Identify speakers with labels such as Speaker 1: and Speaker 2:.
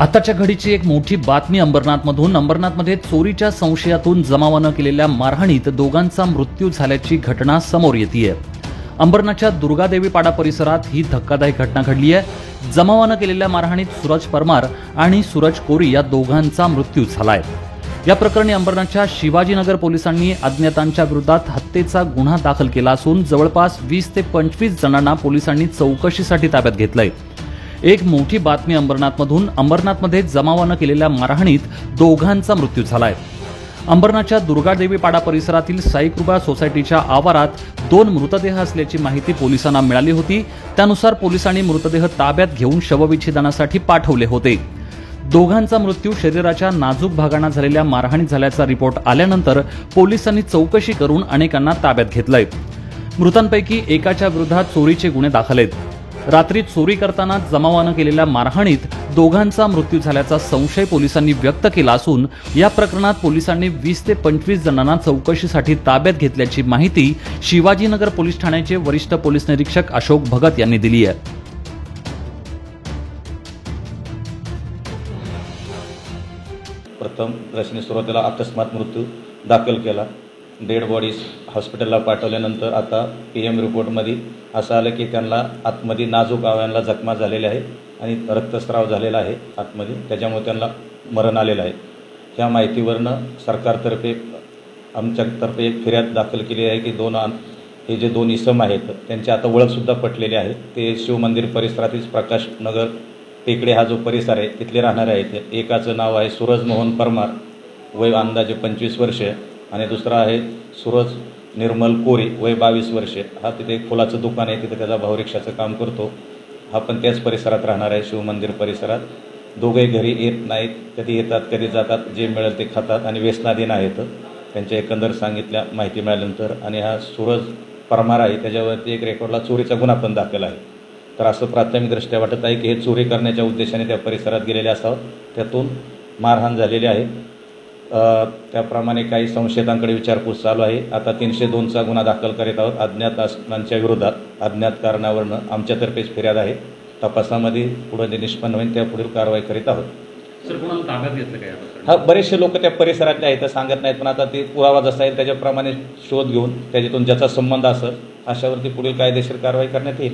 Speaker 1: आताच्या घडीची एक मोठी बातमी अंबरनाथमध्ये चोरीच्या संशयातून जमावानं केलेल्या मारहाणीत दोघांचा मृत्यू झाल्याची घटना समोर येतेय। अंबरनाथच्या दुर्गादेवी पाडा परिसरात ही धक्कादायक घटना घडली आहे। जमावानं केलेल्या मारहाणीत सूरज परमार आणि सूरज कोरी या दोघांचा मृत्यू झालाय। या प्रकरणी अंबरनाथच्या शिवाजीनगर पोलिसांनी अज्ञातांच्या विरोधात हत्येचा गुन्हा दाखल केला असून जवळपास 20 ते 25 जणांना पोलिसांनी चौकशीसाठी ताब्यात घेतलंय। एक मोठी बातमी अंबरनाथमध्ये जमावानं केलेल्या मारहाणीत दोघांचा मृत्यू झालाय। अंबरनाथच्या दुर्गादेवी पाडा परिसरातील साईकृपा सोसायटीच्या आवारात 2 मृतदेह असल्याची माहिती पोलिसांना मिळाली होती। त्यानुसार पोलिसांनी मृतदेह ताब्यात घेऊन शवविच्छेदनासाठी पाठवले होते। दोघांचा मृत्यू शरीराच्या नाजूक भागांना झालेल्या मारहाणीत झाल्याचा रिपोर्ट आल्यानंतर पोलिसांनी चौकशी करून अनेकांना ताब्यात घेतलंय। मृतांपैकी एकाच्या विरोधात चोरीचे गुन्हे दाखल आहेत। रात्री चोरी करताना जमावानं केलेल्या मारहाणीत दोघांचा मृत्यू झाल्याचा संशय पोलिसांनी व्यक्त केला असून या प्रकरणात पोलिसांनी 20 ते 25 जणांना चौकशीसाठी ताब्यात घेतल्याची माहिती शिवाजीनगर पोलीस ठाण्याचे वरिष्ठ पोलीस निरीक्षक अशोक भगत यांनी दिली आहे।
Speaker 2: प्रथम रचने सुरुवातीला अकस्मात मृत्यू दाखल केला। डेड बॉडीज हॉस्पिटलला पाठवल्यानंतर आता PM रिपोर्टमध्ये असं आलं की त्यांना आतमध्ये नाजूक अवयवांना जखमा झालेल्या आहे आणि रक्तस्राव झालेला आहे आतमध्ये, त्याच्यामुळे त्यांना मरण आलेलं आहे। ह्या माहितीवरनं सरकारतर्फे आमच्यातर्फे एक फिर्याद दाखल केली आहे की हे जे 2 इसम आहेत त्यांची आता ओळखसुद्धा पटलेली आहे। ते शिवमंदिर परिसरातील प्रकाश नगर टेकडे हा जो परिसर आहे तिथले राहणारे आहेत। एकाचं नाव आहे सूरज मोहन परमार, वय अंदाजे 25 वर्षे, आणि दुसरा आहे सूरज निर्मल कोरी, वय 22 वर्षे। हा तिथे एक फुलाचं दुकान आहे, तिथे त्याचा भाऊ रिक्षाचं काम करतो। हा पण त्याच परिसरात राहणार आहे, शिवमंदिर परिसरात। दोघे घरी येत नाहीत, कधी येतात कधी जातात, जे मिळेल ते खातात आणि व्यसनाधीन आहेत। त्यांच्या एकंदर सांगितल्या माहिती मिळाल्यानंतर आणि हा सूरज परमार आहे त्याच्यावरती एक रेकॉर्डला चोरीचा गुन्हा पण दाखल आहे। तर असं प्राथमिकदृष्ट्या वाटत आहे की हे चोरी करण्याच्या उद्देशाने त्या परिसरात गेलेले असावं, त्यातून मारहाण झालेली आहे। त्याप्रमाणे काही संशयितांकडे विचारपूस चालू आहे। आता 302चा गुन्हा दाखल करीत आहोत अज्ञातांच्या विरोधात। अज्ञात कारणावरून आमच्यातर्फेच फिर्याद आहे। तपासामध्ये पुढे जे निष्पन्न होईल त्या पुढील कारवाई करीत आहोत।
Speaker 1: सर, कोणाला ताब्यात घेतलं काय?
Speaker 2: हा, बरेचसे लोक त्या परिसरातले आहेत, सांगत नाहीत, पण आता ते पुरावा जसा येईल त्याच्याप्रमाणे शोध घेऊन त्याच्यातून ज्याचा संबंध असेल अशावरती पुढील कायदेशीर कारवाई करण्यात येईल।